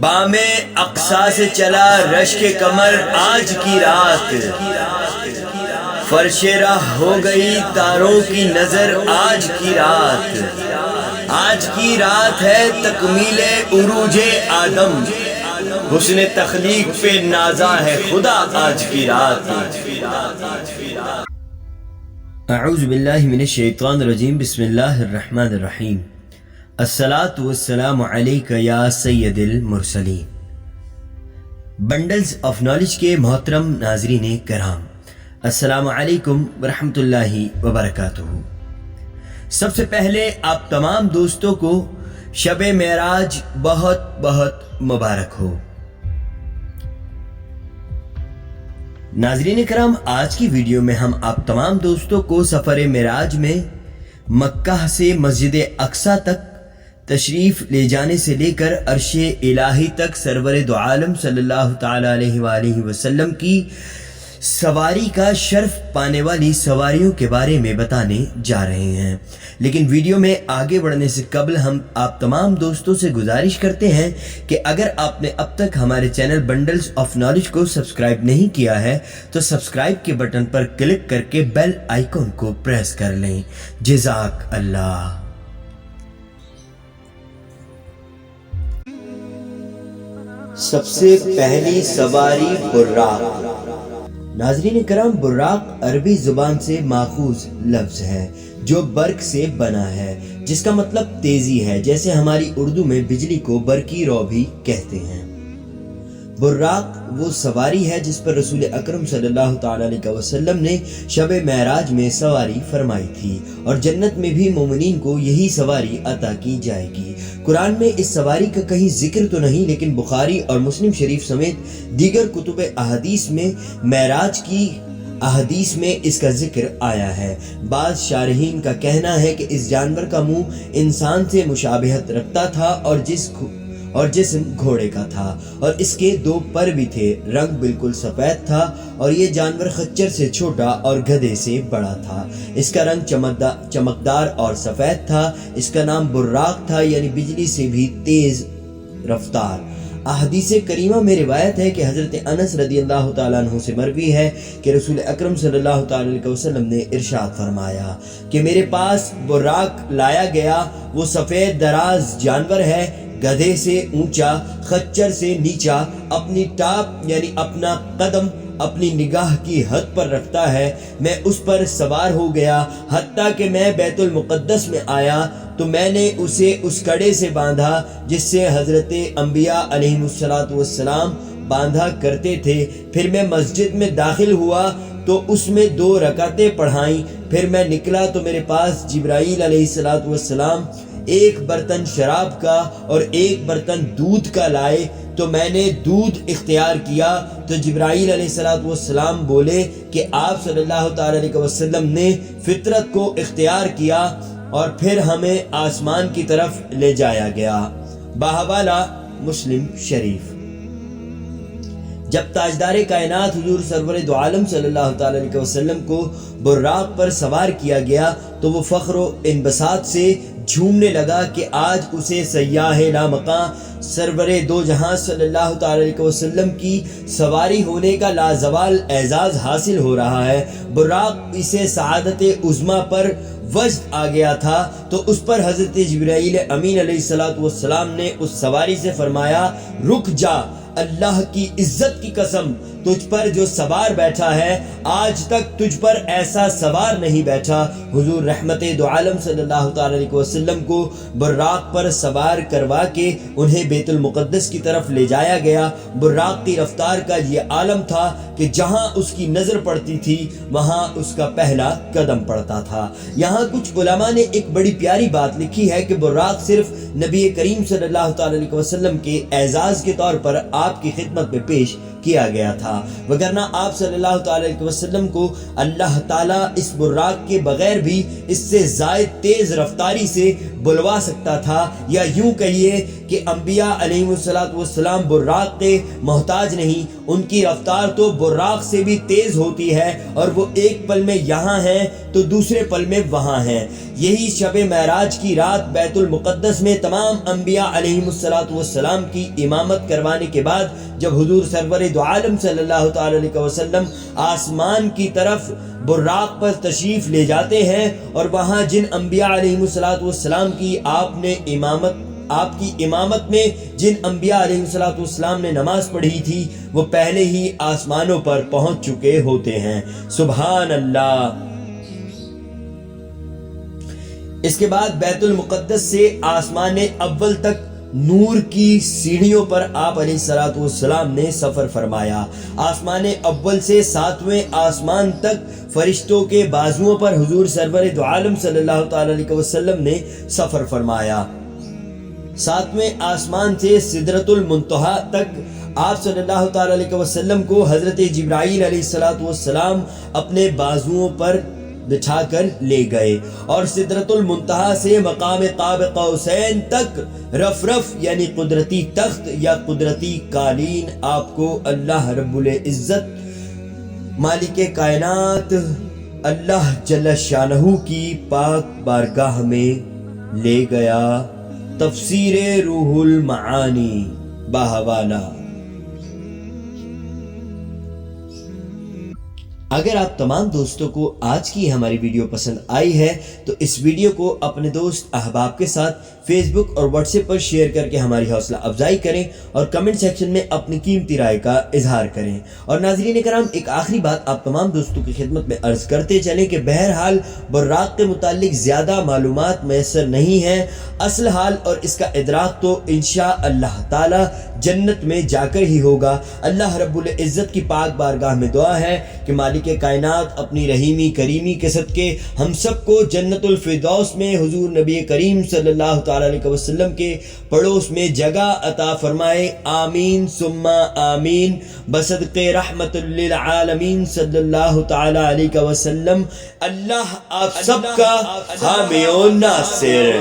بام اقصا سے چلا رشک کمر آج کی رات، فرش راہ ہو گئی تاروں کی نظر آج کی رات، آج کی رات ہے تکمیل عروج آدم، حسن تخلیق پہ نازا ہے خدا آج کی رات۔ اعوذ باللہ من الشیطان الرجیم، بسم اللہ الرحمن الرحیم۔ الصلاۃ والسلام علیک یا سید المرسلین۔ بنڈلز آف نالج کے محترم ناظرین کرام، السلام علیکم ورحمۃ اللہ وبرکاتہ۔ سب سے پہلے آپ تمام دوستوں کو شب معراج بہت بہت مبارک ہو۔ ناظرین کرام، آج کی ویڈیو میں ہم آپ تمام دوستوں کو سفر معراج میں مکہ سے مسجد اقصی تک تشریف لے جانے سے لے کر عرش الہی تک سرور دو عالم صلی اللہ تعالی علیہ وآلہ وسلم کی سواری کا شرف پانے والی سواریوں کے بارے میں بتانے جا رہے ہیں۔ لیکن ویڈیو میں آگے بڑھنے سے قبل ہم آپ تمام دوستوں سے گزارش کرتے ہیں کہ اگر آپ نے اب تک ہمارے چینل بنڈلز آف نالج کو سبسکرائب نہیں کیا ہے تو سبسکرائب کے بٹن پر کلک کر کے بیل آئیکن کو پریس کر لیں۔ جزاک اللہ۔ سب سے پہلی سواری براق۔ ناظرین کرام، براق عربی زبان سے ماخوذ لفظ ہے جو برق سے بنا ہے، جس کا مطلب تیزی ہے، جیسے ہماری اردو میں بجلی کو برقی رو بھی کہتے ہیں۔ براق وہ سواری ہے جس پر رسول اکرم صلی اللہ تعالی علیہ وسلم نے شب معراج میں سواری فرمائی تھی، اور جنت میں بھی مومنین کو یہی سواری عطا کی جائے گی۔ قرآن میں اس سواری کا کہیں ذکر تو نہیں، لیکن بخاری اور مسلم شریف سمیت دیگر کتب احادیث میں معراج کی احادیث میں اس کا ذکر آیا ہے۔ بعض شارحین کا کہنا ہے کہ اس جانور کا منہ انسان سے مشابہت رکھتا تھا اور جسم گھوڑے کا تھا، اور اس کے 2 پر بھی تھے، رنگ بالکل سفید تھا، اور یہ جانور خچر سے چھوٹا اور گدھے سے بڑا تھا۔ اس کا رنگ چمکدار اور سفید تھا۔ اس کا نام براق تھا، یعنی بجلی سے بھی تیز رفتار۔ احادیث کریمہ میں روایت ہے کہ حضرت انس رضی اللہ تعالیٰ عنہ سے مروی ہے کہ رسول اکرم صلی اللہ تعالیٰ علیہ وسلم نے ارشاد فرمایا کہ میرے پاس براق لایا گیا، وہ سفید دراز جانور ہے، گدھے سے اونچا، خچر سے نیچا، اپنی ٹاپ یعنی اپنا قدم اپنی نگاہ کی حد پر رکھتا ہے۔ میں اس پر سوار ہو گیا، حتیٰ کہ میں بیت المقدس میں آیا تو میں نے اسے اس کڑے سے باندھا جس سے حضرت انبیاء علیہ السلام باندھا کرتے تھے۔ پھر میں مسجد میں داخل ہوا تو اس میں 2 رکعتیں پڑھائیں۔ پھر میں نکلا تو میرے پاس جبرائیل علیہ السلام ایک برتن شراب کا اور ایک برتن دودھ کا لائے، تو میں نے دودھ اختیار کیا تو جبرائیل علیہ السلام بولے کہ آپ صلی اللہ تعالی علیہ وسلم نے فطرت کو اختیار کیا، اور پھر ہمیں آسمان کی طرف لے جایا گیا۔ بحوالہ مسلم شریف۔ جب تاجدار کائنات حضور سرور دو عالم صلی اللہ تعالی علیہ وسلم کو براق پر سوار کیا گیا تو وہ فخر و انبساط سے جھومنے لگا کہ آج اسے سیاح لامکاں سرور دو جہاں صلی اللہ تعالی علیہ وسلم کی سواری ہونے کا لازوال اعزاز حاصل ہو رہا ہے۔ براق اسے سعادت عظمیٰ پر وجد آ گیا تھا تو اس پر حضرت جبرائیل امین علیہ السلام نے اس سواری سے فرمایا، رک جا، اللہ کی عزت کی قسم، تجھ پر جو سوار بیٹھا ہے آج تک تجھ پر ایسا سوار نہیں بیٹھا۔ حضور رحمت دو عالم صلی اللہ تعالی علیہ وسلم کو براق پر سوار کروا کے انہیں بیت المقدس کی طرف لے جایا گیا۔ براق کی رفتار کا یہ عالم تھا کہ جہاں اس کی نظر پڑتی تھی وہاں اس کا پہلا قدم پڑتا تھا۔ یہاں کچھ علماء نے ایک بڑی پیاری بات لکھی ہے کہ براق صرف نبی کریم صلی اللہ تعالی علیہ وسلم کے اعزاز کے طور پر آپ کی خدمت میں پیش کیا گیا تھا، وگرنہ آپ صلی اللہ تعالی علیہ وسلم کو اللہ تعالیٰ اس براق کے بغیر بھی اس سے زائد تیز رفتاری سے بلوا سکتا تھا، یا یوں کہیے کہ انبیاء علیہ السلام براق کے محتاج نہیں، ان کی رفتار تو براق سے بھی تیز ہوتی ہے، اور وہ ایک پل میں یہاں ہیں تو دوسرے پل میں وہاں ہیں۔ یہی شب معراج کی رات بیت المقدس میں تمام انبیاء علیہ السلام کی امامت کروانے کے بعد جب حضور سرور دو عالم صلی اللہ تعالی علیہ وسلم آسمان کی طرف براق پر تشریف لے جاتے ہیں، اور وہاں جن انبیاء علیہ السلام کی آپ کی امامت میں جن انبیاء علیہ السلام نے نماز پڑھی تھی وہ پہلے ہی آسمانوں پر پہنچ چکے ہوتے ہیں۔ سبحان اللہ۔ اس کے بعد بیت المقدس سے آسمان اول تک نور کی سیڑھیوں پر آپ علیہ السلام نے سفر فرمایا۔ آسمان اول سے 7ویں آسمان تک فرشتوں کے بازوؤں پر حضور سرور دو عالم صلی اللہ تعالی علیہ وسلم نے سفر فرمایا۔ 7ویں آسمان سے سدرۃ المنتہا تک آپ صلی اللہ تعالی علیہ وسلم کو حضرت جبرائیل علیہ السلام اپنے بازوؤں پر بٹھا کر لے گئے، اور سدرۃ المنتہا سے مقام قاب قوسین تک رف یعنی قدرتی تخت یا قدرتی قالین آپ کو اللہ رب العزت مالک کائنات اللہ جل شانہ کی پاک بارگاہ میں لے گیا۔ تفسیر روح المعانی بحوالہ۔ اگر آپ تمام دوستوں کو آج کی ہماری ویڈیو پسند آئی ہے تو اس ویڈیو کو اپنے دوست احباب کے ساتھ فیس بک اور واٹس ایپ پر شیئر کر کے ہماری حوصلہ افزائی کریں، اور کمنٹ سیکشن میں اپنی قیمتی رائے کا اظہار کریں۔ اور ناظرین کرام، ایک آخری بات آپ تمام دوستوں کی خدمت میں عرض کرتے چلیں کہ بہرحال براق کے متعلق زیادہ معلومات میسر نہیں ہیں، اصل حال اور اس کا ادراک تو انشاء اللہ تعالی جنت میں جا کر ہی ہوگا۔ اللہ رب العزت کی پاک بارگاہ میں دعا ہے کہ مالک کائنات اپنی رحیمی کریمی کے صدقے ہم سب کو جنت الفردوس میں حضور نبی کریم صلی اللہ تعالی علیہ وسلم کے پڑوس میں جگہ عطا فرمائے، آمین ثم آمین، بصدق رحمت للعالمین صلی اللہ تعالی علیہ وسلم۔ اللہ آپ سب کا حامی و ناصر۔